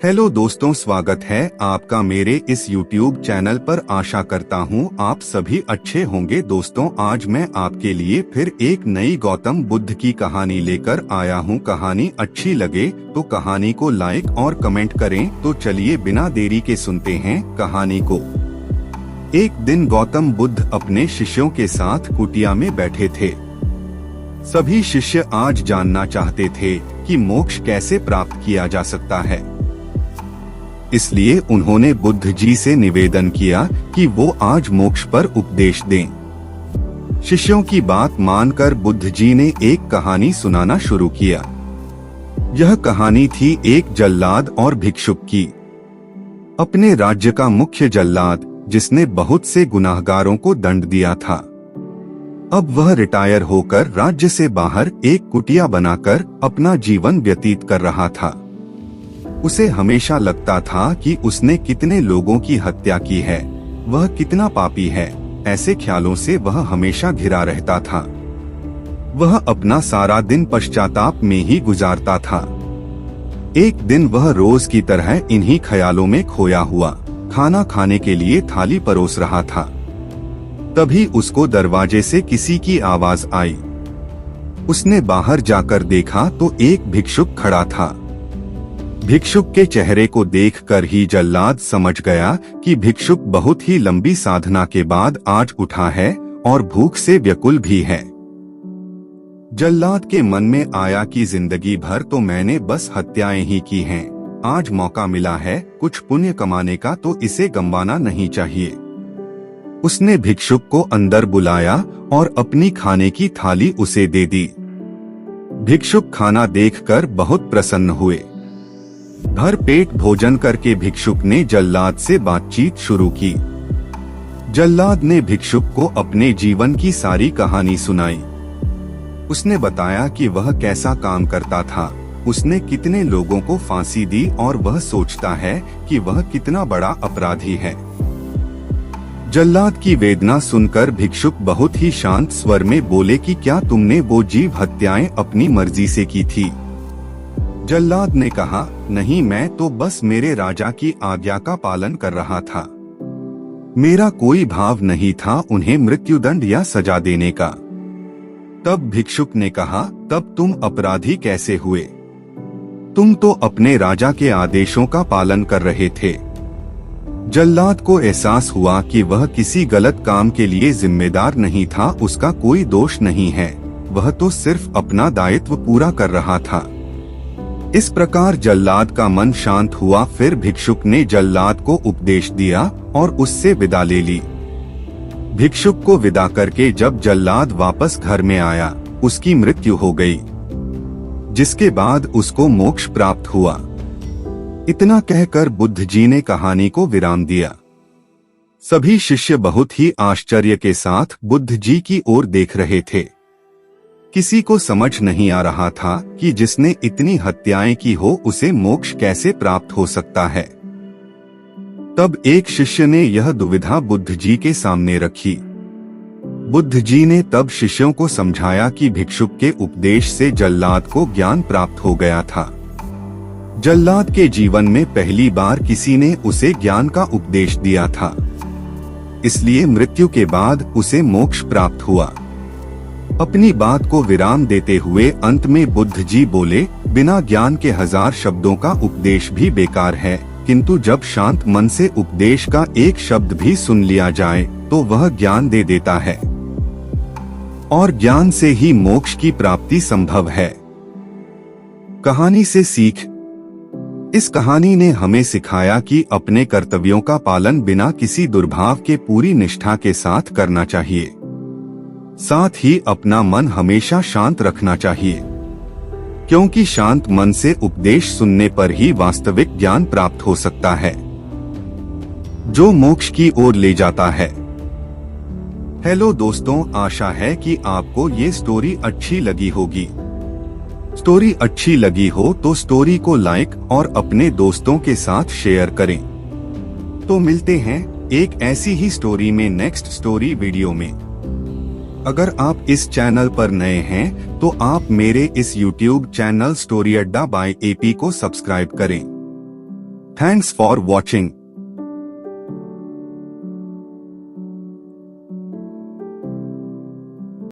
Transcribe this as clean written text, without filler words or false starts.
Hello दोस्तों, स्वागत है आपका मेरे इस YouTube चैनल पर। आशा करता हूँ आप सभी अच्छे होंगे। दोस्तों, आज मैं आपके लिए फिर एक नई गौतम बुद्ध की कहानी लेकर आया हूँ। कहानी अच्छी लगे तो कहानी को लाइक और कमेंट करें। तो चलिए बिना देरी के सुनते हैं कहानी को। एक दिन गौतम बुद्ध अपने शिष्यों के साथ कुटिया में बैठे थे। सभी शिष्य आज जानना चाहते थे कि मोक्ष कैसे प्राप्त किया जा सकता है। इसलिए उन्होंने बुद्ध जी से निवेदन किया कि वो आज मोक्ष पर उपदेश दें। शिष्यों की बात मानकर बुद्ध जी ने एक कहानी सुनाना शुरू किया। यह कहानी थी एक जल्लाद और भिक्षुक की। अपने राज्य का मुख्य जल्लाद, जिसने बहुत से गुनाहगारों को दंड दिया था, अब वह रिटायर होकर राज्य से बाहर एक कुटिया बनाकर अपना जीवन व्यतीत कर रहा था। उसे हमेशा लगता था कि उसने कितने लोगों की हत्या की है, वह कितना पापी है। ऐसे ख्यालों से वह हमेशा घिरा रहता था। वह अपना सारा दिन पश्चाताप में ही गुजारता था। एक दिन वह रोज की तरह इन्हीं ख्यालों में खोया हुआ खाना खाने के लिए थाली परोस रहा था। तभी उसको दरवाजे से किसी की आवाज आई। उसने बाहर जाकर देखा तो एक भिक्षुक खड़ा था। भिक्षुक के चेहरे को देखकर ही जल्लाद समझ गया कि भिक्षुक बहुत ही लंबी साधना के बाद आज उठा है और भूख से व्याकुल भी है। जल्लाद के मन में आया कि जिंदगी भर तो मैंने बस हत्याएं ही की हैं। आज मौका मिला है कुछ पुण्य कमाने का, तो इसे गंवाना नहीं चाहिए। उसने भिक्षुक को अंदर बुलाया और अपनी खाने की थाली उसे दे दी। भिक्षुक खाना देखकर बहुत प्रसन्न हुए। भर पेट भोजन करके भिक्षुक ने जल्लाद से बातचीत शुरू की। जल्लाद ने भिक्षुक को अपने जीवन की सारी कहानी सुनाई। उसने बताया कि वह कैसा काम करता था, उसने कितने लोगों को फांसी दी और वह सोचता है कि वह कितना बड़ा अपराधी है। जल्लाद की वेदना सुनकर भिक्षुक बहुत ही शांत स्वर में बोले कि क्या तुमने वो जीव हत्याएं अपनी मर्जी से की थी? जल्लाद ने कहा, नहीं, मैं तो बस मेरे राजा की आज्ञा का पालन कर रहा था। मेरा कोई भाव नहीं था उन्हें मृत्युदंड या सजा देने का। तब भिक्षुक ने कहा, तब तुम अपराधी कैसे हुए? तुम तो अपने राजा के आदेशों का पालन कर रहे थे। जल्लाद को एहसास हुआ कि वह किसी गलत काम के लिए जिम्मेदार नहीं था। उसका कोई दोष नहीं है, वह तो सिर्फ अपना दायित्व पूरा कर रहा था। इस प्रकार जल्लाद का मन शांत हुआ। फिर भिक्षुक ने जल्लाद को उपदेश दिया और उससे विदा ले ली। भिक्षुक को विदा करके जब जल्लाद वापस घर में आया, उसकी मृत्यु हो गई, जिसके बाद उसको मोक्ष प्राप्त हुआ। इतना कहकर बुद्ध जी ने कहानी को विराम दिया। सभी शिष्य बहुत ही आश्चर्य के साथ बुद्ध जी की ओर देख रहे थे। किसी को समझ नहीं आ रहा था कि जिसने इतनी हत्याएं की हो उसे मोक्ष कैसे प्राप्त हो सकता है। तब एक शिष्य ने यह दुविधा बुद्ध जी के सामने रखी। बुद्ध जी ने तब शिष्यों को समझाया कि भिक्षुक के उपदेश से जल्लाद को ज्ञान प्राप्त हो गया था। जल्लाद के जीवन में पहली बार किसी ने उसे ज्ञान का उपदेश दिया था, इसलिए मृत्यु के बाद उसे मोक्ष प्राप्त हुआ। अपनी बात को विराम देते हुए अंत में बुद्ध जी बोले, बिना ज्ञान के 1000 शब्दों का उपदेश भी बेकार है, किंतु जब शांत मन से उपदेश का एक शब्द भी सुन लिया जाए तो वह ज्ञान दे देता है, और ज्ञान से ही मोक्ष की प्राप्ति संभव है। कहानी से सीख। इस कहानी ने हमें सिखाया कि अपने कर्तव्यों का पालन बिना किसी दुर्भाव के पूरी निष्ठा के साथ करना चाहिए। साथ ही अपना मन हमेशा शांत रखना चाहिए, क्योंकि शांत मन से उपदेश सुनने पर ही वास्तविक ज्ञान प्राप्त हो सकता है, जो मोक्ष की ओर ले जाता है। हेलो दोस्तों, आशा है कि आपको ये स्टोरी अच्छी लगी होगी। स्टोरी अच्छी लगी हो तो स्टोरी को लाइक और अपने दोस्तों के साथ शेयर करें। तो मिलते हैं एक ऐसी ही स्टोरी में नेक्स्ट स्टोरी वीडियो में। अगर आप इस चैनल पर नए हैं तो आप मेरे इस YouTube चैनल स्टोरी अड्डा बाय एपी को सब्सक्राइब करें। Thanks for watching.